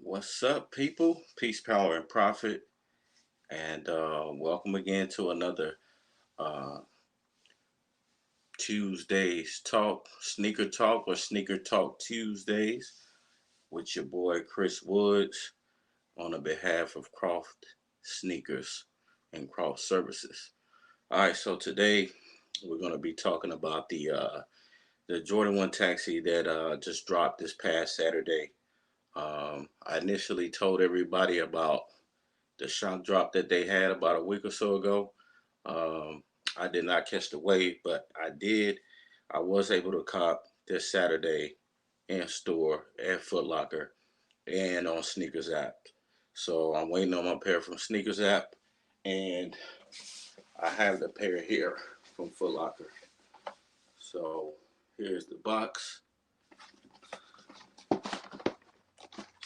What's up, people? Peace, power, and profit, and welcome again to another uh, Tuesdays talk, sneaker talk, or sneaker talk Tuesdays with your boy Chris Woods on the behalf of Croft Sneakers and Croft Services. All right, so today we're going to be talking about the Jordan One Taxi that just dropped this past Saturday. I initially told everybody about the shock drop that they had about a week or so ago. Um, I did not catch the wave, but I did. I was able to cop this Saturday in store at Foot Locker and on Sneakers app. So I'm waiting on my pair from Sneakers app, and I have the pair here from Foot Locker. So here's the box,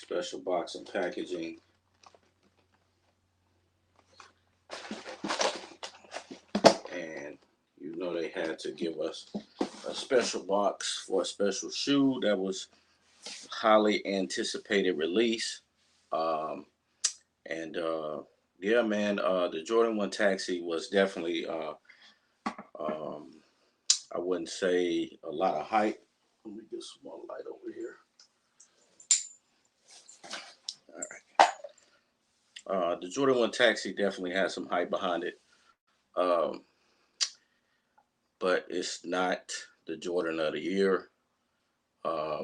special box and packaging. And you know they had to give us a special box for a special shoe that was highly anticipated release. Um, and yeah, man, the Jordan One Taxi was definitely, um, I wouldn't say a lot of hype. Let me get some more light over here. All right. The Jordan One Taxi definitely has some hype behind it, but it's not the Jordan of the year.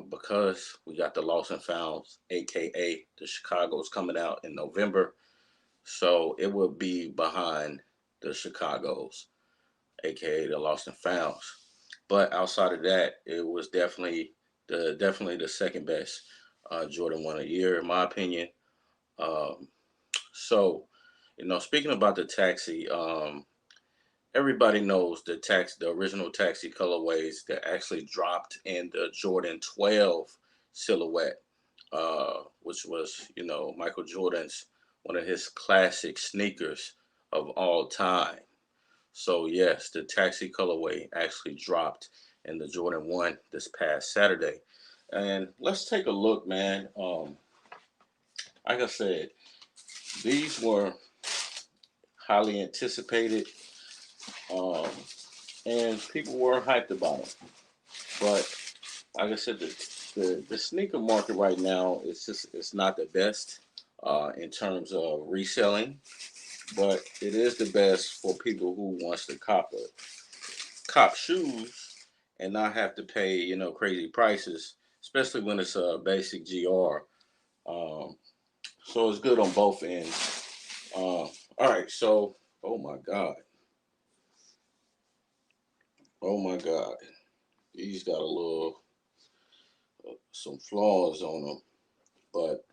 Because we got the Lost and Founds, aka the Chicago's coming out in November. So it would be behind the Chicago's, aka the Lost and Founds. But outside of that, it was definitely the second best Jordan one a year, in my opinion. Um, so, speaking about the taxi, everybody knows the original taxi colorways that actually dropped in the Jordan 12 silhouette, which was Michael Jordan's one of his classic sneakers of all time. So yes, the taxi colorway actually dropped in the Jordan 1 this past Saturday. And let's take a look, man. Like I said, these were highly anticipated, um, and people were hyped about them. But like I said, the sneaker market right now it's not the best in terms of reselling, but it is the best for people who wants to cop shoes and not have to pay crazy prices, especially when it's a basic GR. Um, so it's good on both ends. All right, so oh my god, oh my god, these got a little some flaws on them, but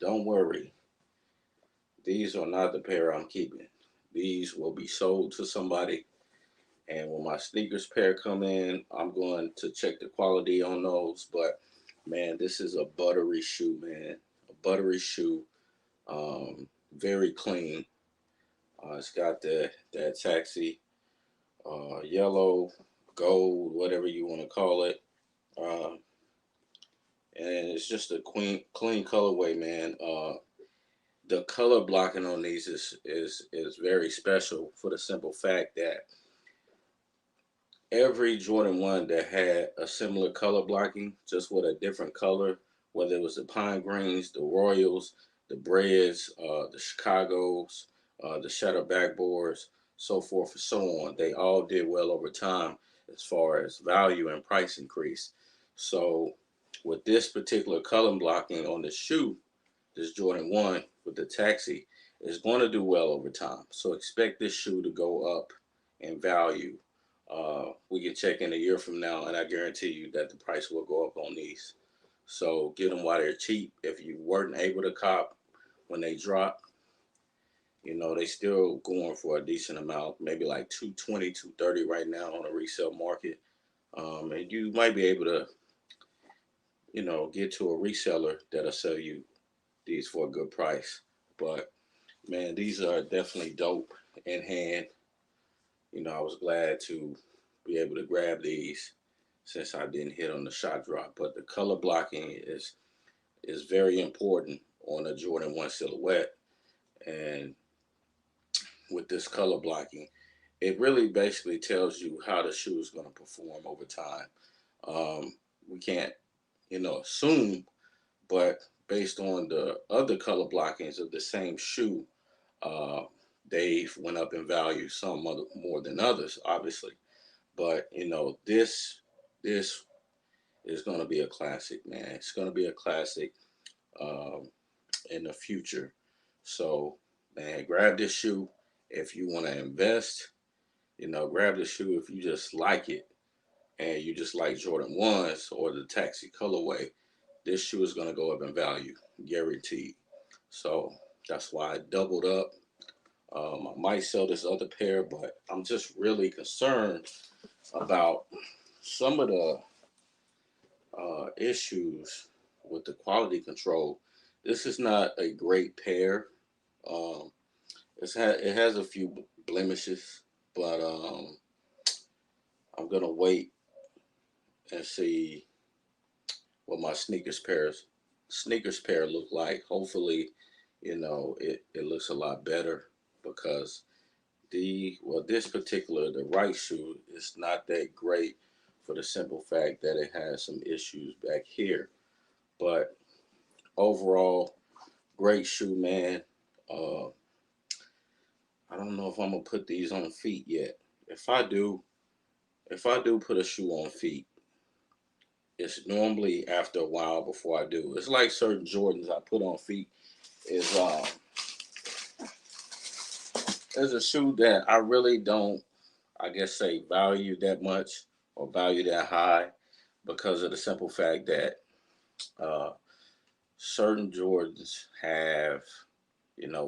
don't worry, these are not the pair I'm keeping. These will be sold to somebody, and when my sneakers pair come in, I'm going to check the quality on those. But man, this is a buttery shoe, man. A buttery shoe. Very clean. It's got that taxi, yellow, gold, whatever you want to call it. Um, and it's just a clean colorway, man. The color blocking on these is very special for the simple fact that every Jordan one that had a similar color blocking, just with a different color, whether it was the pine greens, the royals, the Breds, the Chicago's, the Shattered Backboards, so forth and so on, they all did well over time as far as value and price increase. So with this particular color blocking on the shoe, this Jordan 1 with the taxi is going to do well over time. So expect this shoe to go up in value. We can check in a year from now, and I guarantee you that the price will go up on these. So get them while they're cheap. If you weren't able to cop when they drop, they still going for a decent amount, maybe like 220, 230 right now on the resale market. And you might be able to, get to a reseller that'll sell you these for a good price. But man, these are definitely dope in hand. I was glad to be able to grab these since I didn't hit on the shot drop. But the color blocking is very important on a Jordan 1 silhouette. And with this color blocking, it really basically tells you how the shoe is going to perform over time. We can't, assume, but based on the other color blockings of the same shoe, uh, they went up in value, some more than others, obviously. But this is going to be a classic, man. It's going to be a classic um, in the future. So, man, grab this shoe if you want to invest. Grab the shoe if you just like it and you just like Jordan 1s or the taxi colorway. This shoe is going to go up in value, guaranteed. So that's why I doubled up. I might sell this other pair, but I'm just really concerned about some of the issues with the quality control. This is not a great pair. Um, it has a few blemishes, but I'm gonna wait and see what my sneakers pair look like. Hopefully, it looks a lot better because this particular the right shoe is not that great for the simple fact that it has some issues back here. But overall, great shoe, man. Uh, I don't know if I'm gonna put these on feet yet. If I do, if I do put a shoe on feet, it's normally after a while before I do. It's like certain Jordans I put on feet is there's a shoe that I really don't, I guess, say value that much or value that high because of the simple fact that uh, certain Jordans have,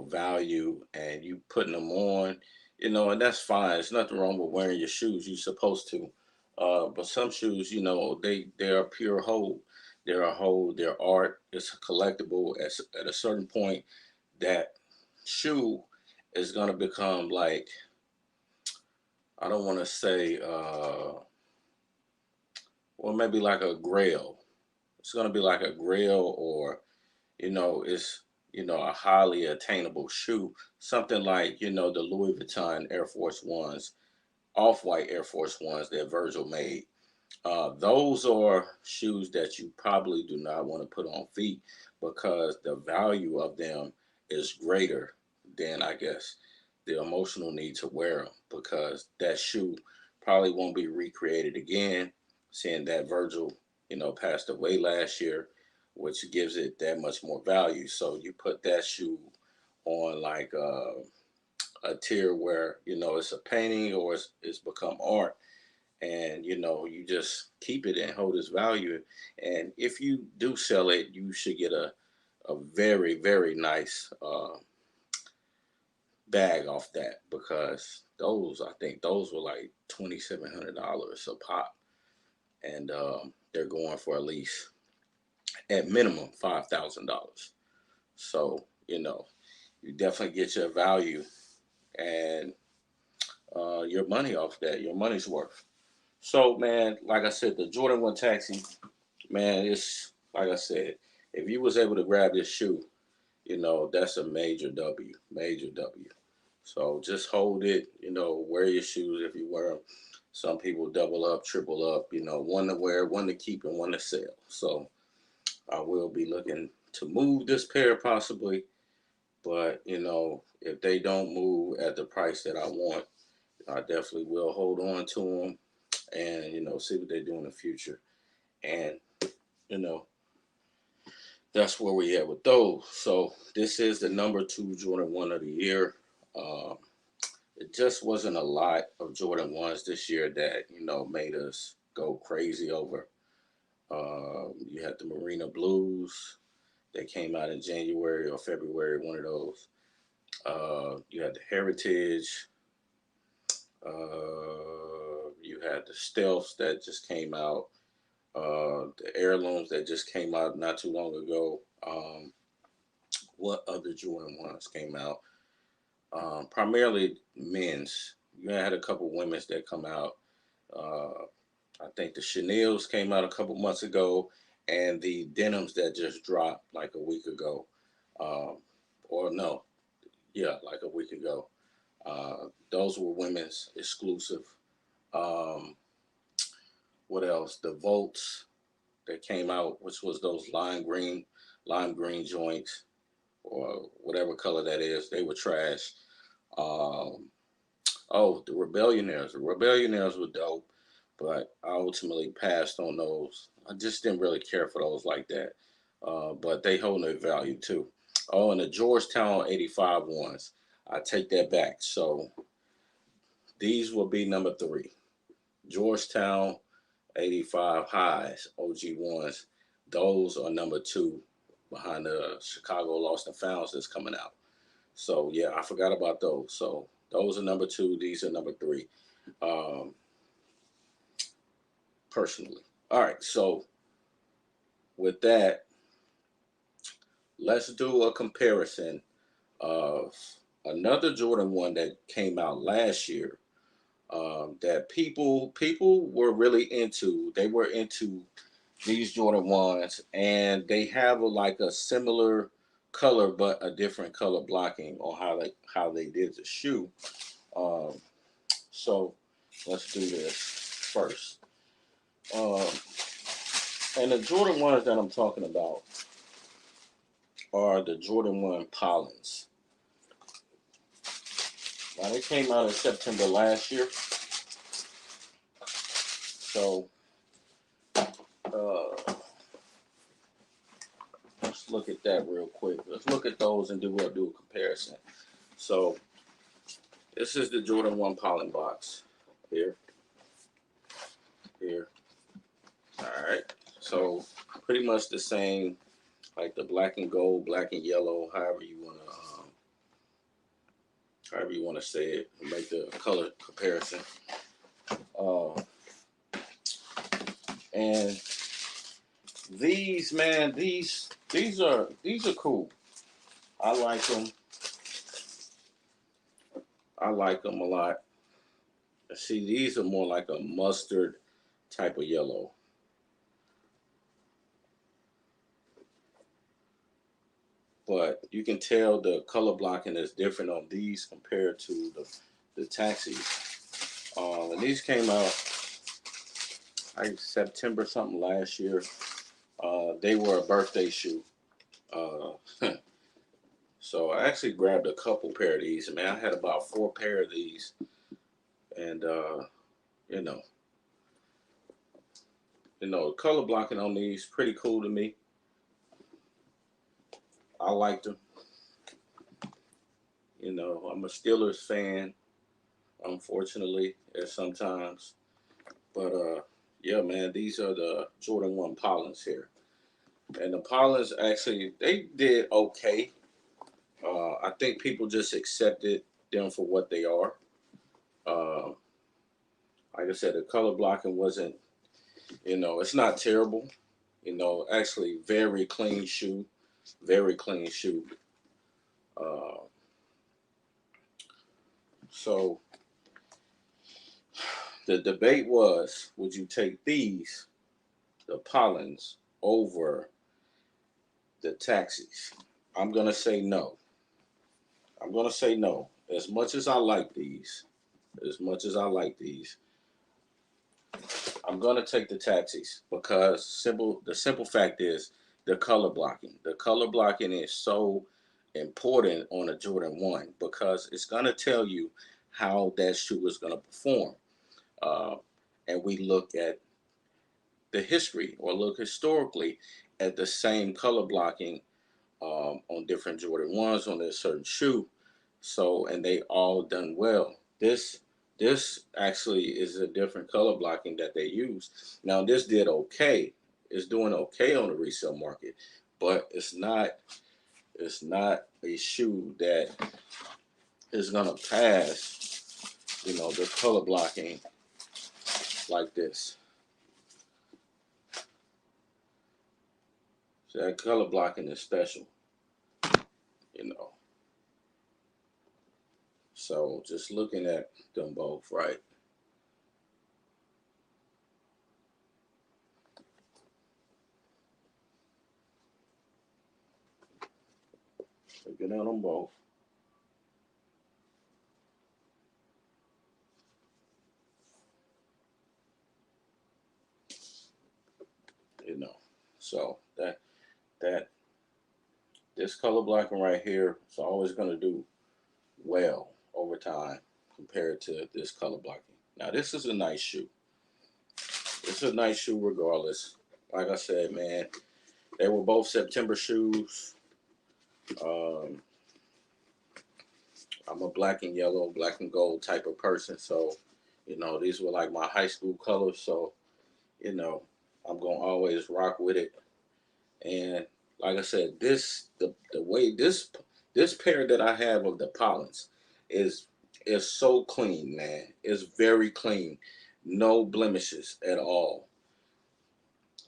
value and you putting them on, and that's fine. There's nothing wrong with wearing your shoes. You're supposed to. But some shoes, they're a pure hold. They're a hold. They're art. It's a collectible. At a certain point, that shoe is gonna become like, I don't want to say, well, maybe like a grail. It's gonna be like a grail, or it's a highly attainable shoe. Something like the Louis Vuitton Air Force Ones, off-white Air Force Ones that Virgil made. Those are shoes that you probably do not want to put on feet because the value of them is greater than, I guess, the emotional need to wear them, because that shoe probably won't be recreated again, seeing that Virgil, passed away last year, which gives it that much more value. So you put that shoe on like a tier where, it's a painting or it's become art, and you just keep it and hold its value. And if you do sell it, you should get a very, very nice bag off that, because those, I think those were like $2,700 a pop, and they're going for at least, at minimum, $5,000. So you definitely get your value and your money off that, your money's worth. So, man, like I said, the Jordan 1 Taxi, man, it's like I said, if you was able to grab this shoe, that's a major W, major W. So just hold it, wear your shoes if you wear them. Some people double up, triple up, one to wear, one to keep, and one to sell. So I will be looking to move this pair possibly, but if they don't move at the price that I want, I definitely will hold on to them and see what they do in the future. And you know that's where we at with those. So this is the number 2 Jordan 1 of the year. Um, it just wasn't a lot of Jordan 1s this year that made us go crazy over. You had the Marina Blues. They came out in January or February, one of those. You had the Heritage. You had the Stealths that just came out. The Heirlooms that just came out not too long ago. What other Jordan 1s came out? Primarily men's. You had a couple women's that come out. Uh, I think the Chanel's came out a couple months ago, and the denims that just dropped like a week ago, or no, yeah, like a week ago. Those were women's exclusive. Um, what else? The Volts that came out, which was those lime green joints, or whatever color that is. They were trash. Um, oh, the Rebellionaires. The Rebellionaires were dope, but I ultimately passed on those. I just didn't really care for those like that. But they hold their value too. Oh, and the Georgetown '85 ones. I take that back. So these will be number three. Georgetown '85 highs, OG ones. Those are number two behind the Chicago Lost and Founds that's coming out. So yeah, I forgot about those. So those are number two. These are number three. Um, personally. All right. So with that, let's do a comparison of another Jordan one that came out last year, that people were really into. They were into these Jordan ones, and they have like a similar color but a different color blocking on how they did the shoe. Um, so let's do this first. Um, and the Jordan ones that I'm talking about are the Jordan 1 Pollens. Now they came out in September last year. So let's look at that real quick. Let's look at those and do a comparison. So this is the Jordan 1 Pollen box. Here. Here. Alright. So pretty much the same, like the black and gold, black and yellow, however you wanna say it, make the color comparison. And these, man, these are cool. I like them. I like them a lot. See, these are more like a mustard type of yellow. But you can tell the color blocking is different on these compared to the taxis. And these came out like September something last year. They were a birthday shoe. Uh, so I actually grabbed a couple pair of these. Man, I had about 4 pair of these, and you know, color blocking on these pretty cool to me. I liked them. I'm a Steelers fan, unfortunately, at sometimes. But yeah, man, these are the Jordan 1 Pollens here. And the Pollens actually, they did okay. I think people just accepted them for what they are. Uh, like I said, the color blocking wasn't, it's not terrible. Actually, very clean shoe. Very clean shoe. Uh, so the debate was, would you take these, the Pollens, over the taxis? I'm going to say no. I'm going to say no. As much as I like these, I'm going to take the taxis because the simple fact is the color blocking. The color blocking is so important on a Jordan 1 because it's going to tell you how that shoe is going to perform. Uh, and we look at the history or look historically at the same color blocking on different Jordan 1s on a certain shoe. So, and they all done well. This actually is a different color blocking that they use. Now, this did okay. It's doing okay on the resale market, but it's not a shoe that is gonna pass, the color blocking like this. So that color blocking is special, you know. So just looking at them both, right? Check it out on both. You know, so that this color blocking right here is always going to do well over time compared to this color blocking. Now this is a nice shoe. It's a nice shoe regardless. Like I said, man, they were both September shoes. Um, I'm a black and yellow, black and gold type of person, so these were like my high school colors. So you know, I'm gonna always rock with it. And like I said, the way this pair that I have of the Pollens is is so clean, man. It's very clean, no blemishes at all.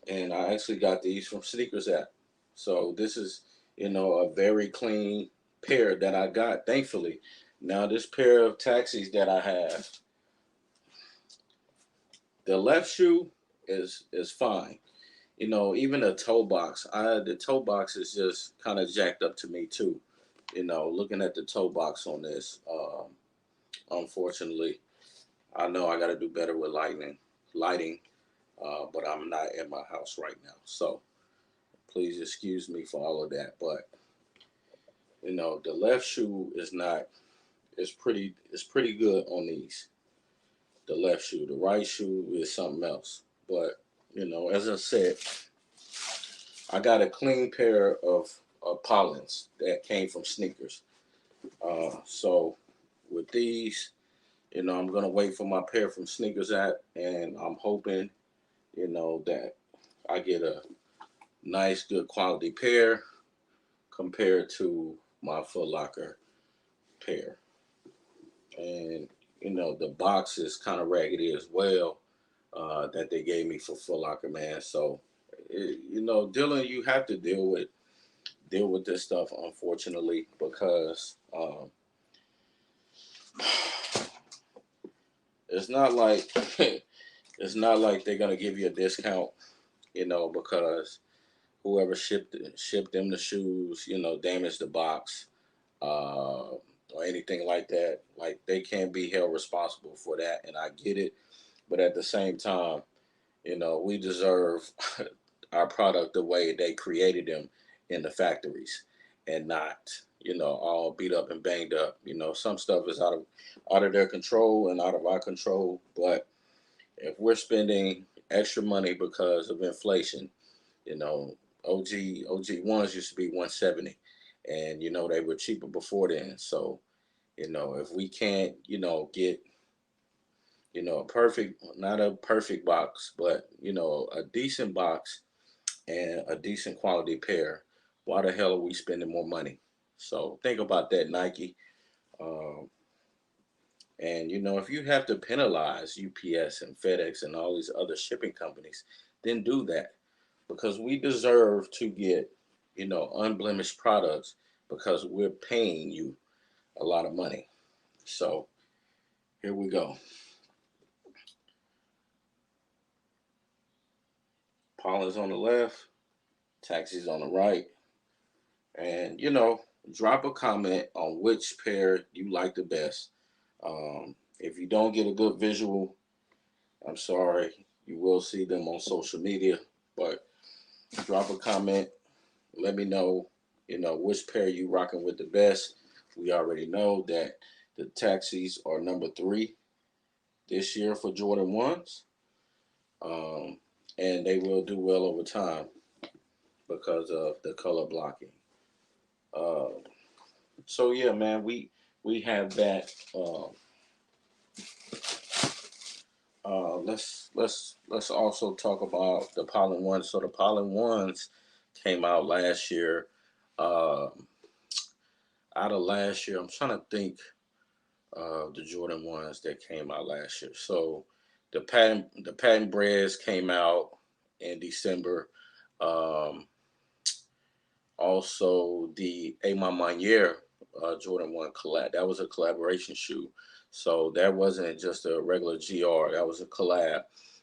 And I actually got these from Sneakers app. So this is a very clean pair that I got, thankfully. Now this pair of taxis that I have, the left shoe is fine. Even the toe box. The toe box is just kind of jacked up to me too. Looking at the toe box on this, unfortunately, I know I got to do better with lighting, but I'm not at my house right now, so please excuse me for all of that. But the left shoe is not. It's pretty good on these. The left shoe. The right shoe is something else. But as I said, I got a clean pair of Pollens that came from Sneakers. So with these, I'm gonna wait for my pair from Sneakers app, and I'm hoping, that I get a nice, good quality pair compared to my Foot Locker pair. And the box is kind of raggedy as well, that they gave me for Foot Locker, man. So, Dylan, you have to deal with this stuff, unfortunately, because it's not like it's not like they're gonna give you a discount, because whoever shipped them the shoes, damaged the box, or anything like that. Like they can't be held responsible for that, and I get it. But at the same time, we deserve our product the way they created them in the factories, and not all beat up and banged up. Some stuff is out of their control and out of our control. But if we're spending extra money because of inflation, you know OG ones used to be 170, and they were cheaper before then. So if we can't get a perfect, not a perfect box, but a decent box and a decent quality pair, why the hell are we spending more money? So think about that, Nike. Um, and if you have to penalize UPS and FedEx and all these other shipping companies, then do that, because we deserve to get unblemished products, because we're paying you a lot of money. So here we go. Pollen's on the left, taxis on the right. And drop a comment on which pair you like the best. If you don't get a good visual, I'm sorry. You will see them on social media, but drop a comment. Let me know, which pair you rocking with the best. We already know that the taxis are number 3 this year for Jordan ones, um, and they will do well over time because of the color blocking. Uh, so yeah, man, we have that. Let's also talk about the Pollen ones. So the Pollen ones came out last year. Uh, Out of last year, I'm trying to think of the Jordan ones that came out last year. So the patent Breds came out in December. Um, Also, the A Ma Maniere Jordan 1 collab. That was a collaboration shoe. So that wasn't just a regular GR. That was a collab.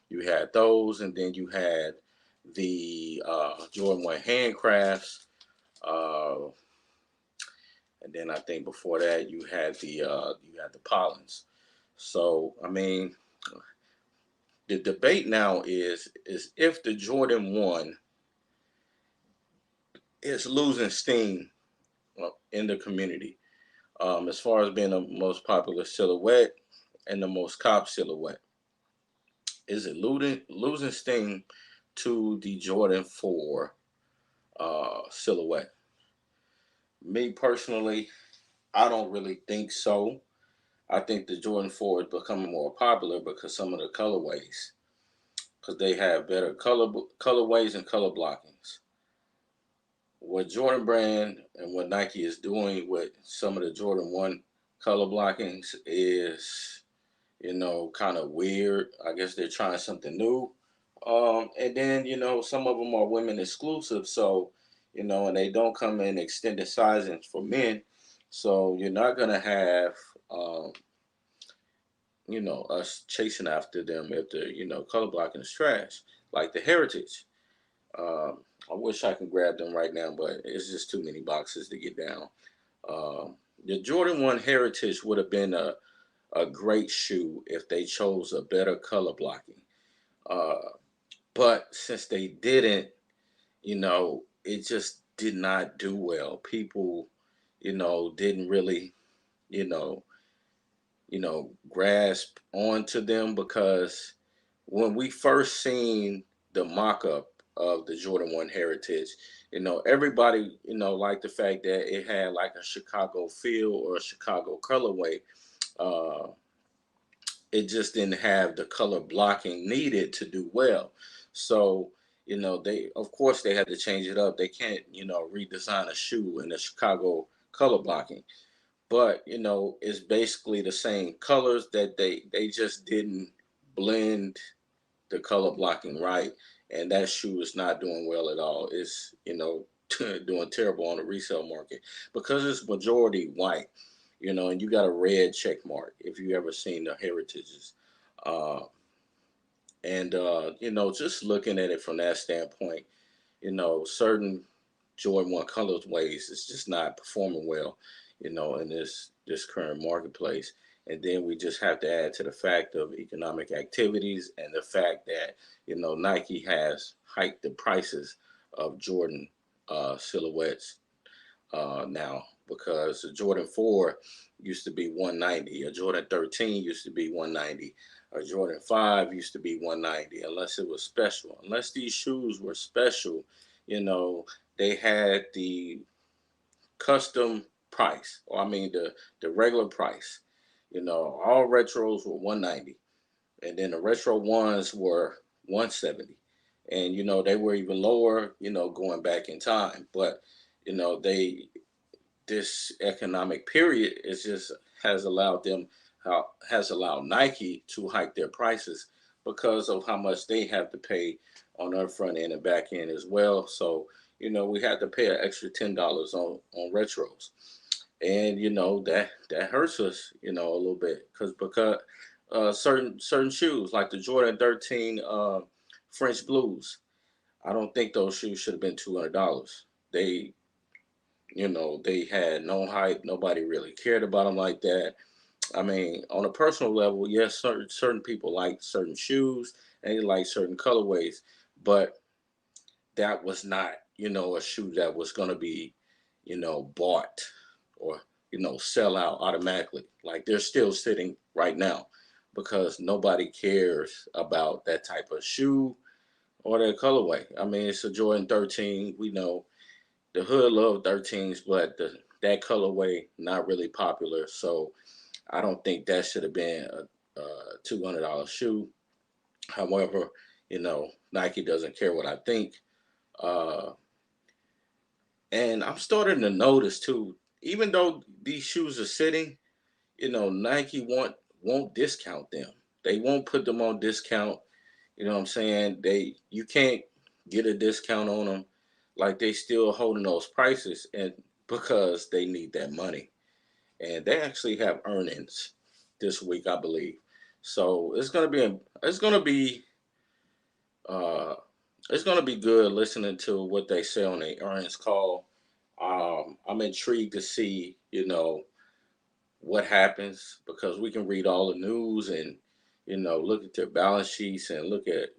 You had those, and then you had the Jordan 1 handcrafts. Uh, and then I think before that you had the Pollens. So I mean, the debate now is if the Jordan 1 is losing steam in the community, as far as being the most popular silhouette and the most cop silhouette. Is it losing steam to the Jordan 4 silhouette? Me personally, I don't really think so. I think the Jordan 4 is becoming more popular because some of the colorways, because they have better colorways and color blockings. What Jordan Brand and what Nike is doing with some of the Jordan 1 color blockings is, kind of weird. I guess they're trying something new. And then, some of them are women exclusive. So, and they don't come in extended sizing for men. So you're not going to have, us chasing after them if the, color blocking is trash, like the Heritage. Um, I wish I could grab them right now, but it's just too many boxes to get down. The Jordan 1 Heritage would have been a great shoe if they chose a better color blocking. Uh, but since they didn't, it just did not do well. People, didn't really, you know, grasp onto them because when we first seen the mock-up of the Jordan 1 Heritage, everybody, liked the fact that it had like a Chicago feel or a Chicago colorway. Uh, it just didn't have the color blocking needed to do well. So, they of course they had to change it up. They can't, redesign a shoe in the Chicago color blocking. But, it's basically the same colors that they just didn't blend the color blocking right. And that shoe is not doing well at all. It's, doing terrible on the resale market because it's majority white, and you got a red check mark if you ever seen the Heritages. Uh, and, just looking at it from that standpoint, certain Jordan 1 colorways is just not performing well, in this current marketplace. And then we just have to add to the fact of economic activities and the fact that, Nike has hiked the prices of Jordan silhouettes now because the Jordan 4 used to be 190, a Jordan 13 used to be 190, a Jordan 5 used to be 190 unless it was special. Unless these shoes were special, they had the custom price, or I mean the regular price. All retros were 190, and then the retro ones were 170, and they were even lower. Going back in time, but they this economic period is just has allowed them has allowed Nike to hike their prices because of how much they have to pay on their front end and back end as well. So we had to pay an extra $10 on retros, and that hurts us a little bit because certain shoes like the Jordan 13 French Blues, I don't think those shoes should have been $200. They they had no hype. Nobody really cared about them like that. I mean, on a personal level, yes, certain people like certain shoes and they like certain colorways, but that was not, a shoe that was going to be, bought or, sell out automatically. Like they're still sitting right now because nobody cares about that type of shoe or that colorway. I mean, it's a Jordan 13. We know the hood love 13s, but that colorway not really popular. So I don't think that should have been a $200 shoe. However, Nike doesn't care what I think. Uh, and I'm starting to notice too, even though these shoes are sitting, Nike won't discount them. They won't put them on discount. You know what I'm saying? You can't get a discount on them. Like they still holding those prices and because they need that money. And they actually have earnings this week, I believe. So uh it's gonna be good listening to what they say on the earnings call. I'm intrigued to see, what happens, because we can read all the news and look at their balance sheets and look at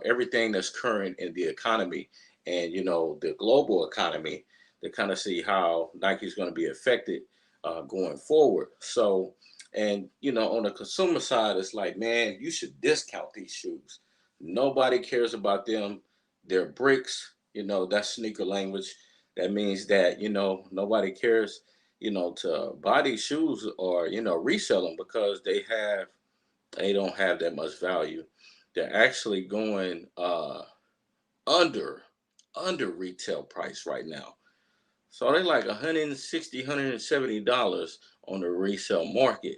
everything that's current in the economy and the global economy to kind of see how Nike's going to be affected going forward. So, and on the consumer side, it's like, man, you should discount these shoes. Nobody cares about them. They're bricks. That's sneaker language. That means that nobody cares to buy these shoes or resell them, because they don't have that much value. They're actually going under under retail price right now. So they're like 160, $170 on the resale market.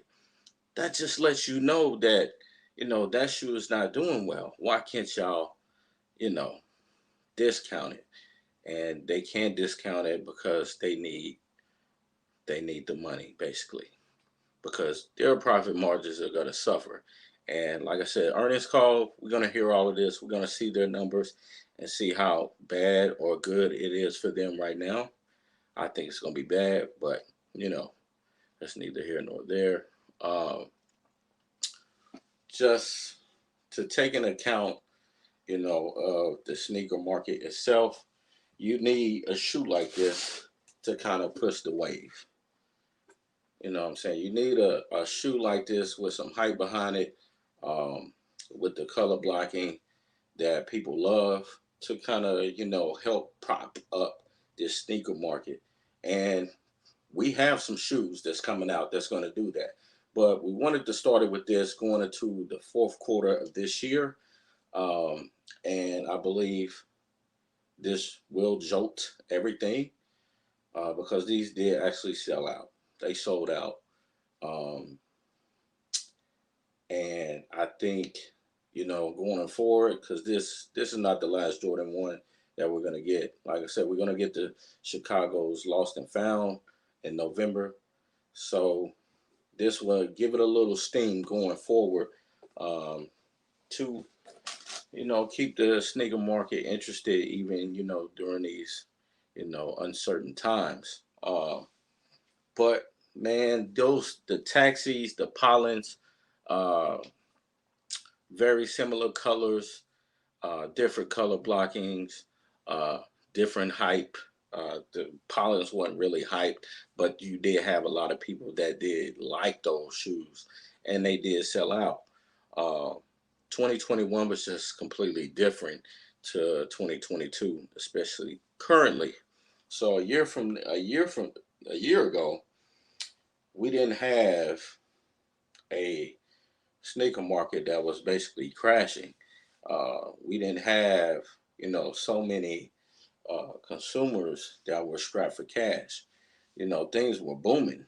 That just lets you know that that shoe is not doing well. Why can't y'all you know discount it? And they can't discount it because they need the money, basically, because their profit margins are going to suffer. And like I said, earnings call, we're going to hear all of this. We're going to see their numbers and see how bad or good it is for them right now. I think it's going to be bad, but you know, that's neither here nor there. Um, just to take into account, of the sneaker market itself, you need a shoe like this to kind of push the wave. You know what I'm saying? You need a shoe like this with some hype behind it, um, with the color blocking that people love, to kind of, help prop up this sneaker market. And we have some shoes that's coming out that's going to do that. But we wanted to start it with this going into the fourth quarter of this year. Um, and I believe this will jolt everything, because these did actually sell out. They sold out. Um, and I think, going forward, because this is not the last Jordan 1 that we're gonna get. Like I said, we're gonna get the Chicago's Lost and Found in November. So this will give it a little steam going forward, to keep the sneaker market interested, even during these uncertain times. But man, the taxis, the Pollens, uh, very similar colors, different color blockings, uh, different hype. The Pollens wasn't really hyped, but you did have a lot of people that did like those shoes, and they did sell out. Uh, 2021 was just completely different to 2022, especially currently. So a year ago, we didn't have a sneaker market that was basically crashing. We didn't have, so many consumers that were strapped for cash. Things were booming.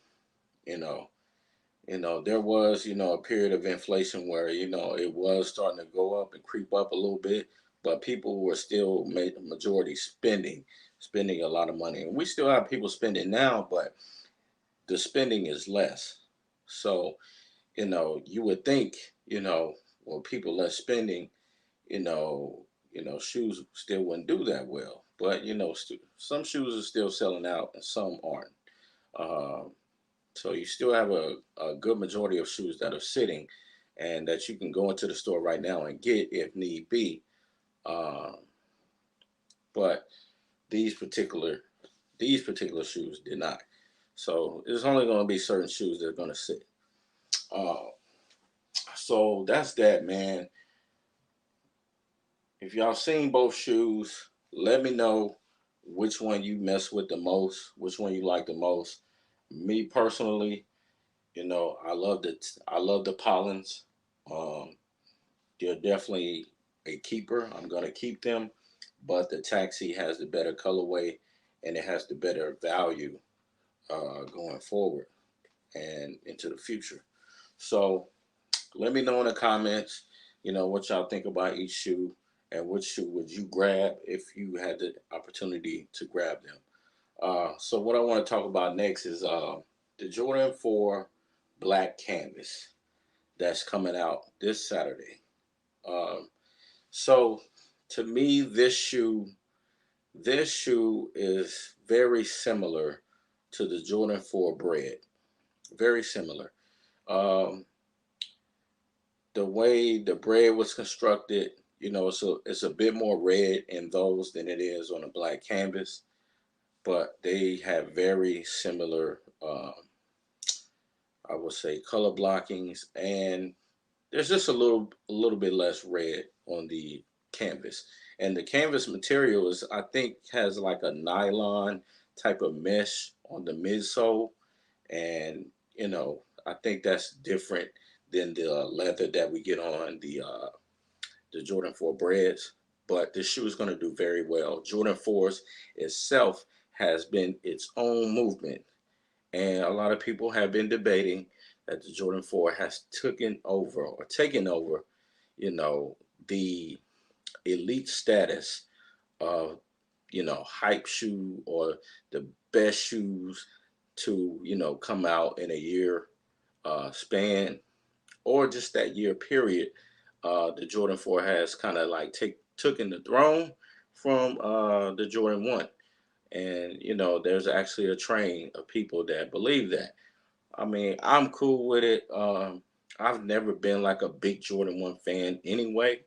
You know, there was, a period of inflation where it was starting to go up and creep up a little bit, but people were still majority spending a lot of money, and we still have people spending now, but the spending is less. So you would think, when people less spending, you know, shoes still wouldn't do that well. But some shoes are still selling out and some aren't. Um, so you still have a good majority of shoes that are sitting, and that you can go into the store right now and get if need be. Um, but these particular these particular shoes did not. So there's only going to be certain shoes that are going to sit. Uh, so that's that, man. If y'all seen both shoes, let me know which one you mess with the most, which one you like the most. Me personally, I love the Pollens. Um, they're definitely a keeper. I'm gonna keep them, but the Taxi has the better colorway and it has the better value going forward and into the future. So let me know in the comments, what y'all think about each shoe, and which shoe would you grab if you had the opportunity to grab them. So what I want to talk about next is the Jordan 4 Black Canvas that's coming out this Saturday. Um, so to me, this shoe is very similar to the Jordan 4 Bred. Very similar. Um, the way the Bred was constructed, it's a bit more red in those than it is on a black canvas, but they have very similar, I would say, color blockings, and there's just a little bit less red on the canvas. And the canvas material is, I think, has like a nylon type of mesh on the midsole, and I think that's different than the leather that we get on the Jordan 4 Breds. But this shoe is going to do very well. Jordan 4's itself has been its own movement, and a lot of people have been debating that the Jordan 4 has taken over, you know, the elite status of, hype shoe, or the best shoes to, come out in a year span, or just that year period. The Jordan 4 has kind of like taken the throne from the Jordan 1. And, there's actually a train of people that believe that. I mean, I'm cool with it. I've never been like a big Jordan 1 fan anyway.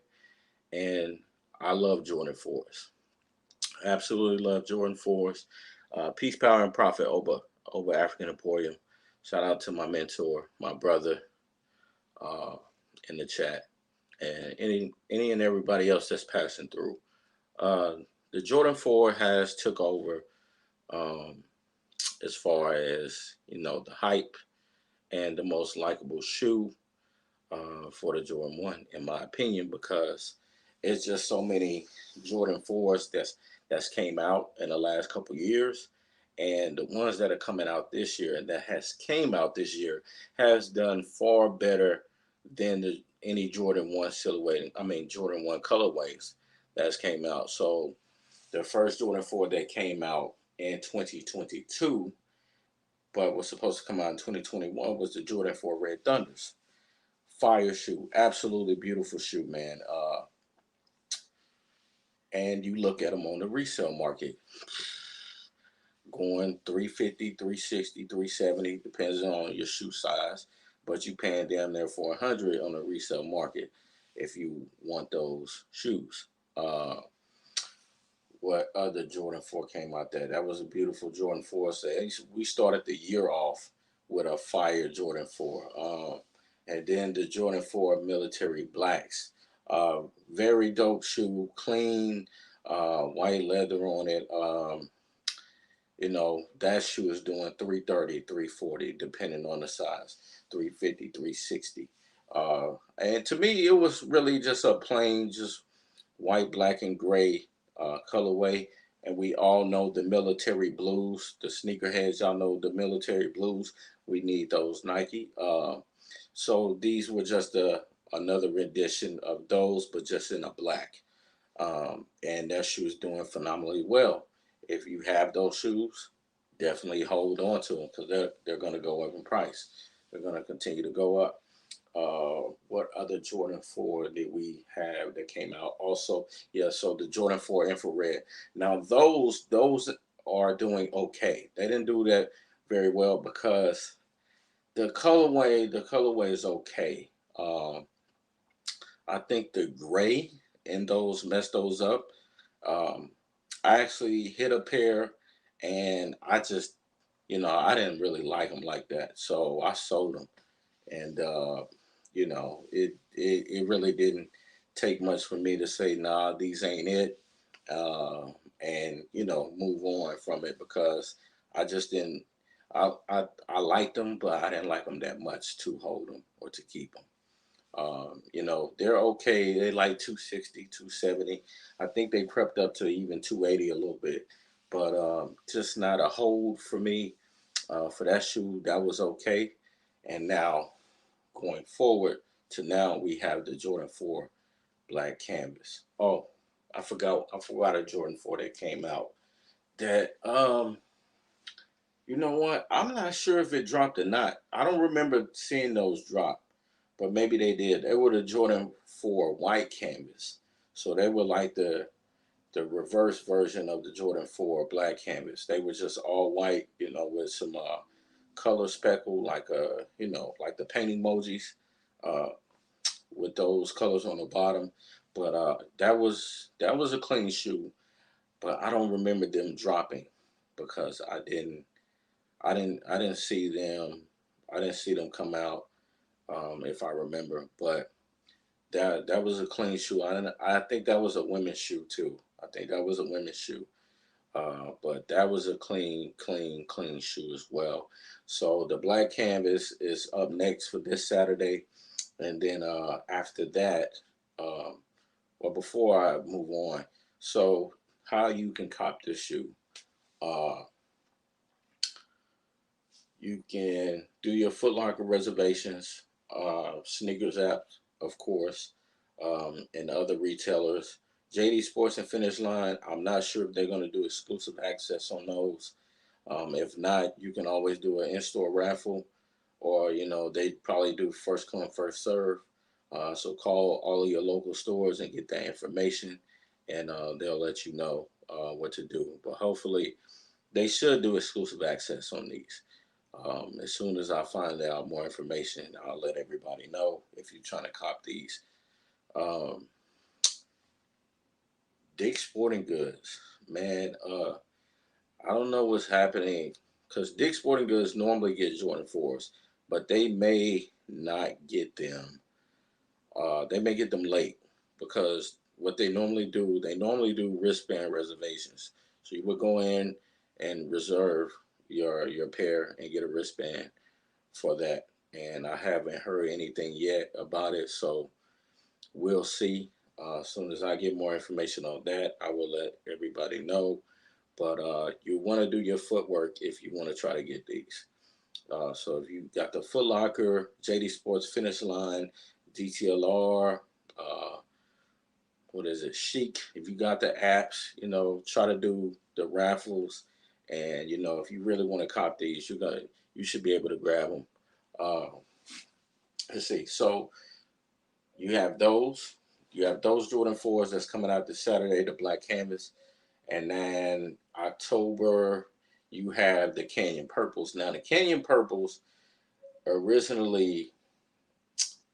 And I love Jordan 4s. Absolutely love Jordan 4s. Peace, power, and profit over African Emporium. Shout out to my mentor, my brother, uh, in the chat, and any and everybody else that's passing through. Uh, the Jordan 4 has took over, um, as far as the hype and the most likable shoe for the Jordan 1, in my opinion, because it's just so many Jordan 4s that's came out in the last couple years, and the ones that are coming out this year and that has came out this year has done far better than any Jordan 1 silhouette. I mean Jordan 1 colorways that's came out. So the first Jordan 4 that came out in 2022, but was supposed to come out in 2021, was the Jordan 4 Red Thunders. Fire shoe, absolutely beautiful shoe, man. And you look at them on the resale market, going 350, 360, 370, depends on your shoe size, but you paying damn near 400 on the resale market if you want those shoes. What other Jordan 4 came out there? That was a beautiful Jordan 4. So we started the year off with a fire Jordan 4. And then the Jordan 4 Military Blacks. Very dope shoe, clean, white leather on it. That shoe is doing 330, 340, depending on the size, 350, 360. And to me, it was really just a plain, just white, black, and gray colorway. And we all know the military blues, the sneakerheads, y'all know the military blues. We need those Nike. So these were just another rendition of those, but just in a black. And that shoe is doing phenomenally well. If you have those shoes, definitely hold on to them, because they're going to go up in price. They're going to continue to go up. What other Jordan 4 did we have that came out? Also, yeah, so the Jordan 4 infrared. Now those are doing okay. They didn't do that very well because the colorway is okay. I think the gray in those messed those up. Um, I actually hit a pair, and I just, I didn't really like them like that, so I sold them. And it really didn't take much for me to say, nah, these ain't it, uh, and move on from it, because I just didn't. I liked them, but I didn't like them that much to hold them or to keep them. They're okay. They like 260, 270. I think they prepped up to even 280 a little bit, but just not a hold for me. For that shoe, that was okay. And now, going forward to now, we have the Jordan 4 black canvas. Oh, I forgot a Jordan 4 that came out. That you know what? I'm not sure if it dropped or not. I don't remember seeing those drop, but maybe they did. They were the Jordan 4 white canvas. So they were like the reverse version of the Jordan 4 black canvas. They were just all white, with some color speckle, like like the paint emojis, uh, with those colors on the bottom. But that was a clean shoe. But I don't remember them dropping because I didn't see them. I didn't see them come out, if I remember. But that was a clean shoe. I think that was a women's shoe too. I think that was a women's shoe. But that was a clean shoe as well. So the black canvas is up next for this Saturday, and then after that, um, well, before I move on, so how you can cop this shoe? Uh, you can do your Foot Locker reservations, sneakers app, of course, and other retailers. JD Sports and Finish Line, I'm not sure if they're going to do exclusive access on those. If not, you can always do an in-store raffle, or they probably do first come first serve. So call all of your local stores and get that information, and they'll let you know what to do. But hopefully, they should do exclusive access on these. As soon as I find out more information, I'll let everybody know if you're trying to cop these. Um, Dick's Sporting Goods, man. I don't know what's happening because Dick's Sporting Goods normally get Jordan 4s, but they may not get them. They may get them late because what they normally do wristband reservations. So you would go in and reserve your pair and get a wristband for that. And I haven't heard anything yet about it, so we'll see. As soon as I get more information on that, I will let everybody know. But you want to do your footwork if you want to try to get these. So if you got the Foot Locker, JD Sports Finish Line, DTLR, uh, what is it, Chic. If you got the apps, try to do the raffles, and if you really want to cop these, you should be able to grab them. Uh, let's see. So you have those. You have those Jordan 4s that's coming out this Saturday, the black canvas. And then October, you have the Canyon Purples. Now, the Canyon Purples originally,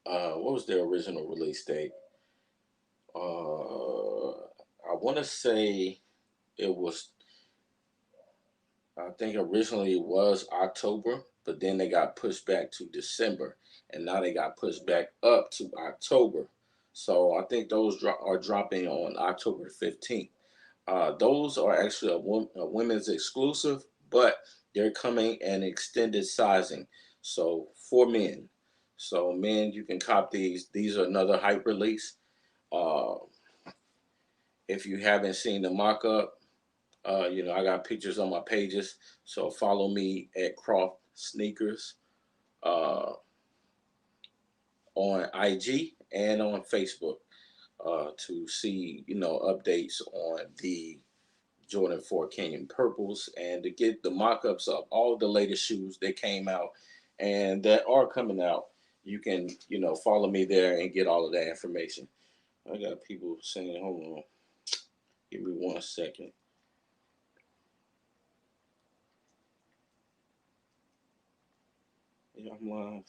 what was their original release date? I want to say it was, I think originally it was October, but then they got pushed back to December. And now they got pushed back up to October. So I think those are dropping on October 15th. Those are actually a women's exclusive, but they're coming in extended sizing. So for men. So men, you can cop these. These are another hype release. Uh, if you haven't seen the mock-up, I got pictures on my pages. So follow me at Croft Sneakers uh, on IG and on Facebook to see, updates on the Jordan 4 Canyon Purples and to get the mock-ups of all the latest shoes that came out and that are coming out. You can, follow me there and get all of that information. I got people saying, hold on, give me 1 second. Yeah, I'm live.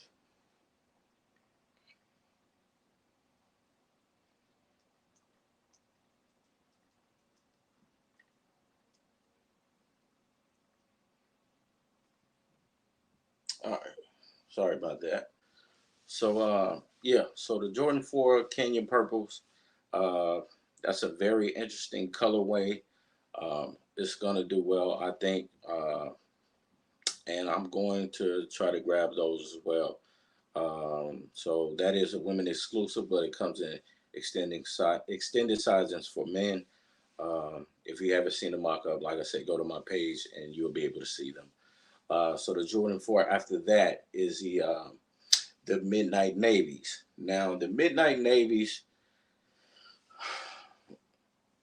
All right. Sorry about that. So yeah, so the Jordan 4 Canyon Purples, uh that's a very interesting colorway. It's gonna do well, I think, and I'm going to try to grab those as well. So that is a women exclusive, but it comes in extended sizings for men. If you haven't seen the mock-up, like I said, go to my page and you'll be able to see them. So the Jordan 4 after that is the Midnight Navies. Now the Midnight Navies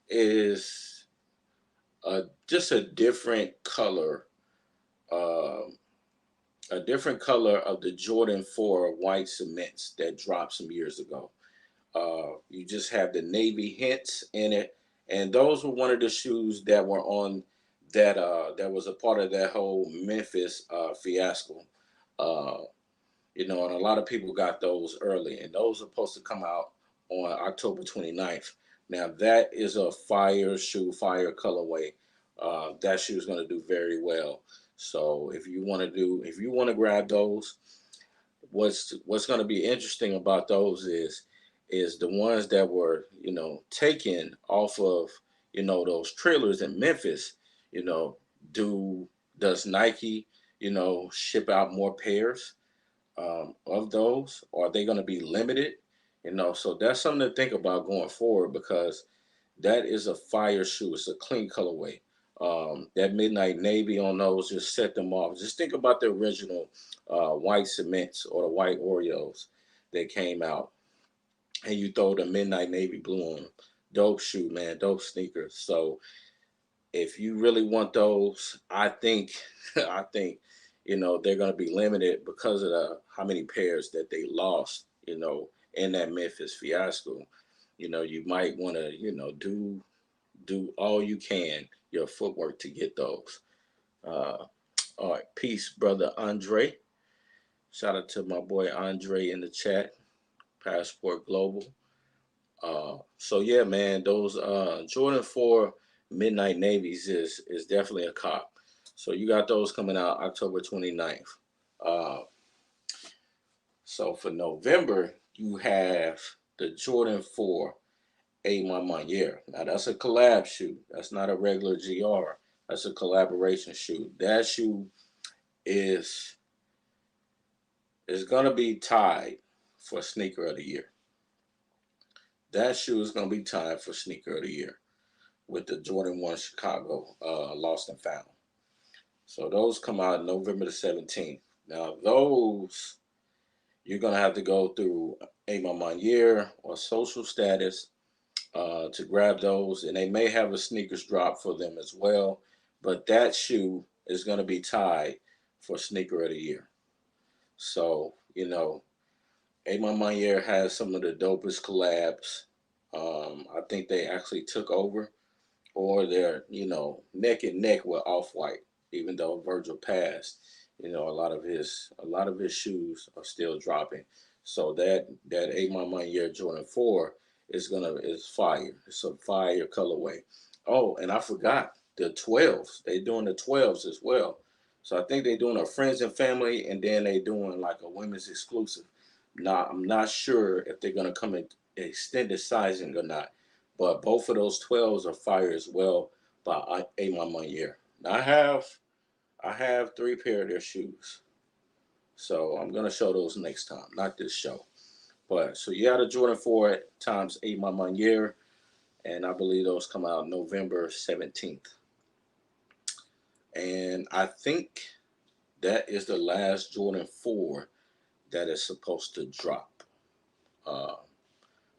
is just um, a different color of the Jordan 4 white cements that dropped some years ago. You just have the navy hints in it, And those were one of the shoes that were on that that was a part of that whole Memphis fiasco. Uh, and a lot of people got those early, and those are supposed to come out on October 29th. Now that is a fire shoe, fire colorway. That shoe is going to do very well. So if you want to grab those, what's going to be interesting about those is the ones that were taken off of those trailers in Memphis. You know, do does Nike ship out more pairs of those? Or are they going to be limited? So that's something to think about going forward, because that is a fire shoe. It's a clean colorway. That midnight navy on those just set them off. Just think about the original white cements or the white Oreos that came out, and you throw the midnight navy blue on them. Dope shoe, man. Dope sneakers. So if you really want those, I think I think they're going to be limited because of the how many pairs that they lost. In that Memphis fiasco. You might want to do all you can, your footwork, to get those. Uh, all right, peace, brother Andre. Shout out to my boy Andre in the chat, Passport Global. So yeah, man, those Jordan 4 Midnight Navies is definitely a cop. So you got those coming out October 29th. Uh, so for November, you have the Jordan 4 A Mama Year. Now that's a collab shoe. That's not a regular GR. That's a collaboration shoe. That shoe is gonna be tied for sneaker of the year. That shoe is gonna be tied for sneaker of the year with the Jordan 1 Chicago Lost and Found. So those come out November the 17th. Now those you're gonna have to go through A Mama Year or Social Status to grab those, and they may have a sneakers drop for them as well. But that shoe is going to be tied for sneaker of the year. So A Monier has some of the dopest collabs. I think they actually took over, or they're neck and neck with Off White. Even though Virgil passed, a lot of his shoes are still dropping. So that A Monier Jordan 4 is fire. It's a fire colorway. Oh, and I forgot the 12s. They doing the 12s as well. So I think they're doing a friends and family, and then they doing like a women's exclusive. Now I'm not sure if they're gonna come in extended sizing or not, but both of those 12s are fire as well by A Monier. Now I have 3 pair of their shoes, so I'm gonna show those next time, not this show. But so you had a Jordan 4 times A Monier, and I believe those come out November 17th. And I think that is the last Jordan 4 that is supposed to drop uh,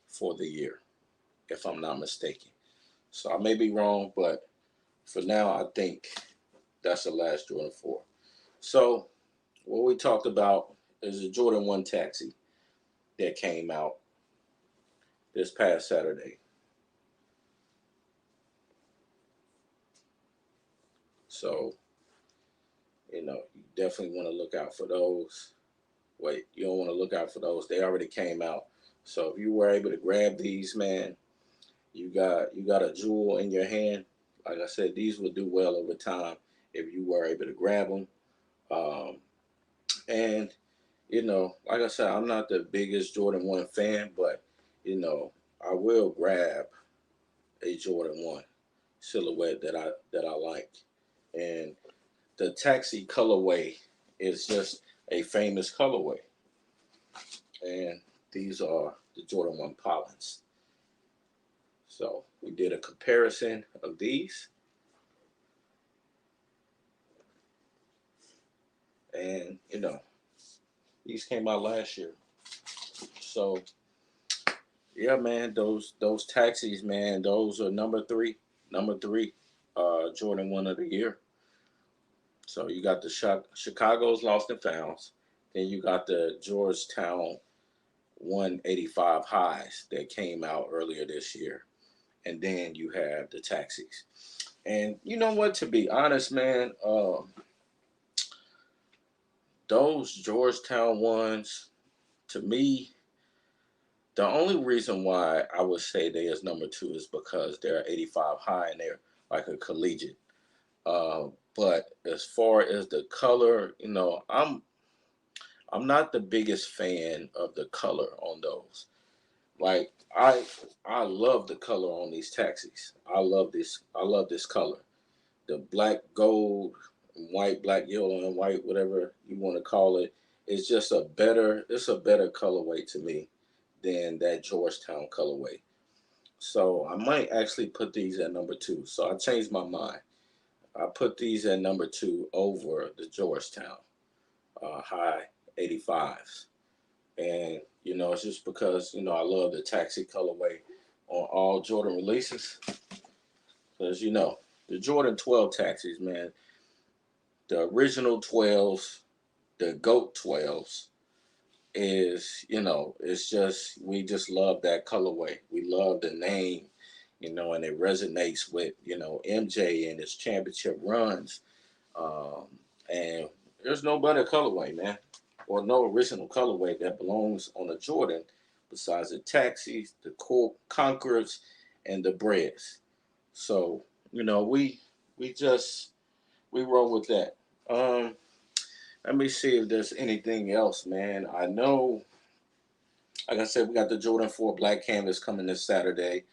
for the year, if I'm not mistaken. So I may be wrong, but for now, I think that's the last Jordan 4. So what we talked about is the Jordan 1 Taxi that came out this past Saturday. So, you definitely want to look out for those. Wait, you don't want to look out for those. They already came out. So if you were able to grab these, man, you got a jewel in your hand. Like I said, these will do well over time if you were able to grab them. Um, and like I said, I'm not the biggest Jordan 1 fan, but I will grab a Jordan 1 silhouette that I like. And the taxi colorway is just a famous colorway. And these are the Jordan 1 Pollens. So we did a comparison of these. And these came out last year. So yeah, man, those taxis, man, those are number three, Jordan 1 of the year. So you got the Chicago's Lost and Founds, then you got the Georgetown 185 highs that came out earlier this year, and then you have the taxis. And you know what? To be honest, man, those Georgetown ones, to me, the only reason why I would say they is number two is because they're 85 high and they're like a collegiate. Uh, but as far as the color, I'm not the biggest fan of the color on those. Like I love the color on these taxis. I love this. I love this color. The black, gold, white, black, yellow, and white, whatever you want to call it. It's just a better. It's a better colorway to me than that Georgetown colorway. So I might actually put these at number two. So I changed my mind. I put these at number two over the Georgetown high 85s. And, it's just because, I love the taxi colorway on all Jordan releases. Because, the Jordan 12 taxis, man, the original 12s, the GOAT 12s, it's just, we just love that colorway. We love the name, and it resonates with, MJ and his championship runs. Um, and there's no better colorway, man, or no original colorway that belongs on a Jordan besides the Taxis, the Conquerors, and the Breds. So, we just we roll with that. Um, Let me see if there's anything else, man. I know, like I said, we got the Jordan 4 Black Canvas coming this Saturday.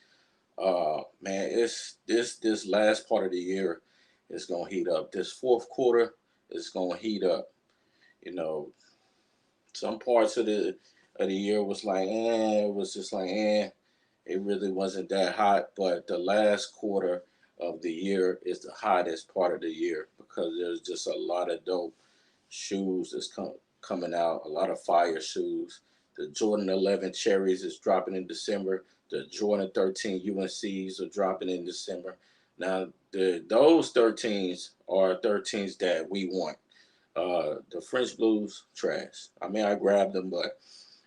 Man, it's this last part of the year is gonna heat up. This fourth quarter is gonna heat up. You know, some parts of the year was like, it was just like, it really wasn't that hot. But the last quarter of the year is the hottest part of the year because there's just a lot of dope shoes that's coming out, a lot of fire shoes. The Jordan 11 Cherries is dropping in December. The Jordan 13 UNCs are dropping in December. Now, those 13s are 13s that we want. The French Blues, trash. I mean, I grabbed them, but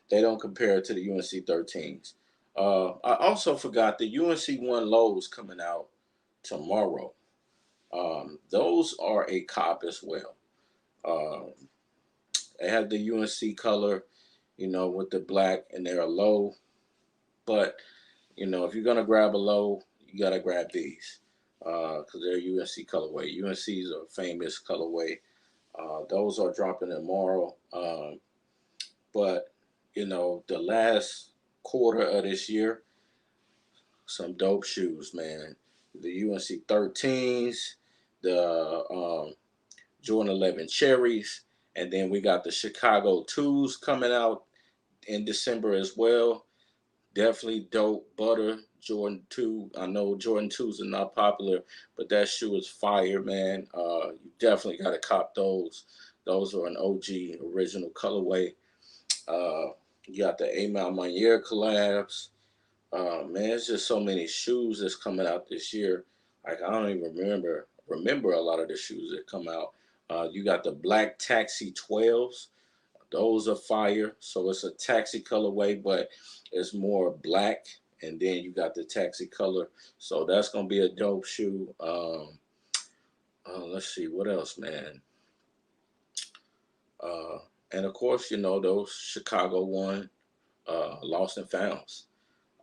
they don't compare to the UNC 13s. I also forgot the UNC 1 lows coming out tomorrow. Those are a cop as well. Um, they have the UNC color, with the black, and they're a low. But, if you're going to grab a low, you got to grab these because they're UNC colorway. UNC's are famous colorway. Those are dropping tomorrow. But, the last quarter of this year, some dope shoes, man. The UNC 13s, the Jordan 11 Cherries, and then we got the Chicago 2s coming out in December as well. Definitely dope. Butter Jordan 2. I know Jordan 2s are not popular, but that shoe is fire, man. You definitely got to cop those. Those are an OG original colorway. Uh, you got the Amal Manier collabs. Man, it's just so many shoes that's coming out this year. Like I don't even remember a lot of the shoes that come out. You got the Black Taxi 12s. Those are fire. So it's a taxi colorway, but it's more black. And then you got the taxi color. So that's gonna be a dope shoe. Let's see what else, man. Uh, and of course, those Chicago one, Lost and Founds.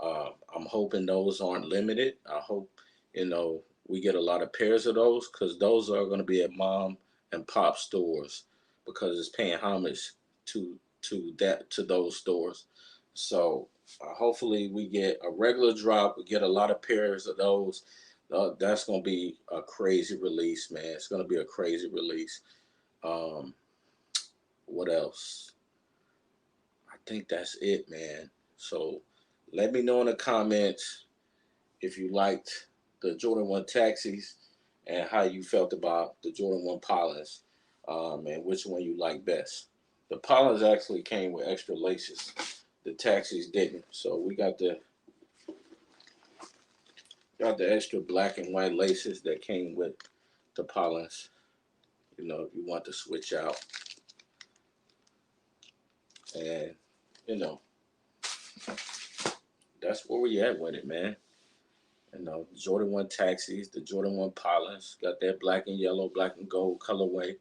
I'm hoping those aren't limited. I hope we get a lot of pairs of those because those are going to be at mom and pop stores because it's paying homage to those stores. So hopefully we get a regular drop. We get a lot of pairs of those. That's going to be a crazy release, man. It's going to be a crazy release. Um, what else? I think that's it, man. So let me know in the comments if you liked the Jordan 1 taxis and how you felt about the Jordan 1 Pollens, and which one you like best. The Pollens actually came with extra laces. The taxis didn't. So we got the extra black and white laces that came with the Pollens. If you want to switch out. And, you know, that's where we at with it, man. You know, Jordan 1 Taxis, the Jordan 1 Pollens, got that black and yellow, black and gold colorway.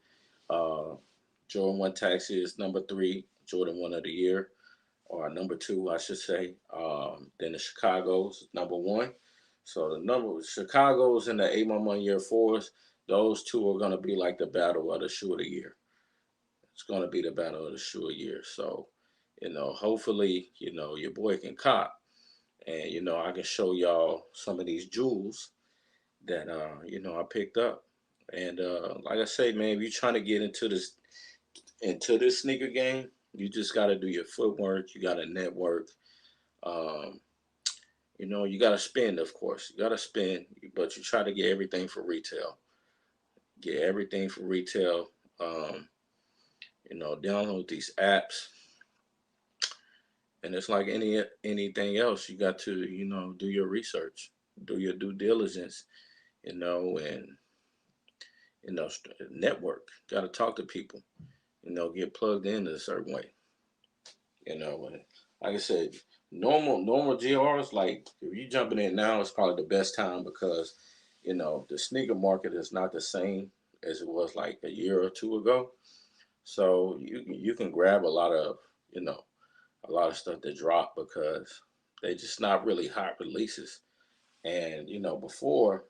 Uh, Jordan 1 Taxi is number 3, Jordan 1 of the year, or number 2, I should say. Then the Chicago's number 1. So the number Chicago's and the 811 year 4s, those two are gonna be like the battle of the shoe of the year. It's gonna be the battle of the shoe of the year. So, hopefully, your boy can cop, and I can show y'all some of these jewels that I picked up. And like I say, man, if you're trying to get into this sneaker game, you just got to do your footwork. You got to network. Um, you got to spend, of course. You got to spend, but you try to get everything for retail. Get everything for retail. Um, download these apps, and it's like anything else. You got to, do your research, do your due diligence, and network. Got to talk to people. Get plugged in a certain way. And like I said, normal GRs, like if you jumping in now, it's probably the best time because the sneaker market is not the same as it was like a year or two ago. So you can grab a lot of stuff that drop because they just not really hot releases. And before,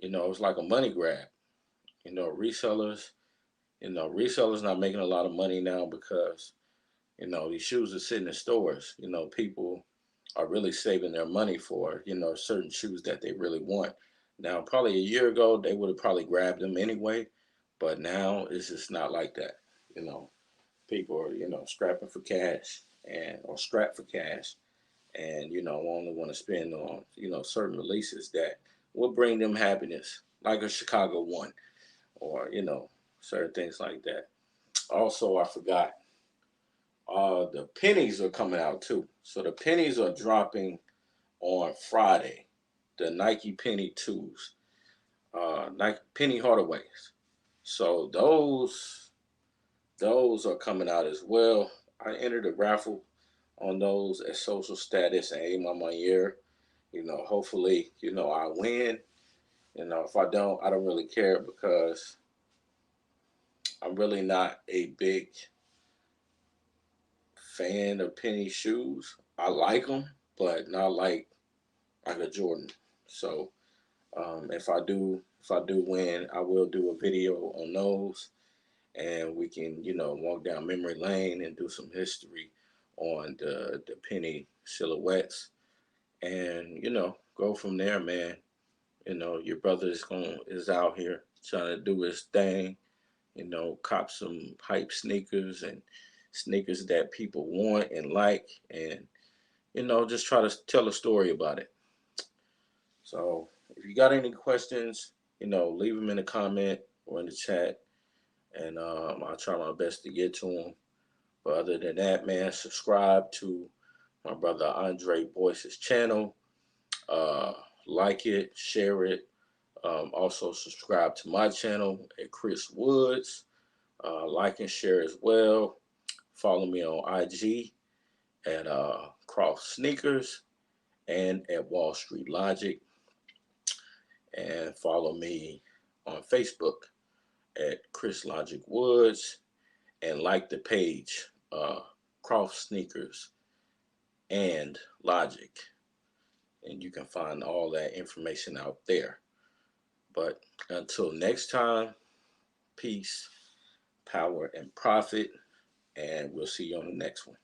it was like a money grab. You know, resellers, resellers not making a lot of money now because these shoes are sitting in stores. People are really saving their money for, certain shoes that they really want. Now, probably a year ago, they would have probably grabbed them anyway, but now it's just not like that. You know, People are, strapping for cash or strapped for cash and, only want to spend on, certain releases that will bring them happiness, like a Chicago one or, certain things like that. Also, I forgot, the pennies are coming out too. So the pennies are dropping on Friday. The Nike Penny twos, Nike Penny Hardaways. So those are coming out as well. I entered a raffle on those at Social Status and Aim on my year. Hopefully, I win. If I don't, I don't really care because I'm really not a big fan of penny shoes. I like them, but not like a Jordan. So if I do win, I will do a video on those, and we can walk down memory lane and do some history on the penny silhouettes, and go from there, man. Your brother is out here trying to do his thing. Cop some hype sneakers and sneakers that people want and like, and just try to tell a story about it. So if you got any questions, leave them in the comment or in the chat, and I'll try my best to get to them. But other than that, man, subscribe to my brother Andre Boyce's channel. Uh, like it, share it. Also subscribe to my channel at Chris Woods. Like and share as well. Follow me on IG at Croft Sneakers and at Wall Street Logic. And follow me on Facebook at Chris Logic Woods, and like the page, Croft Sneakers and Logic. And you can find all that information out there. But until next time, peace, power, and profit. And we'll see you on the next one.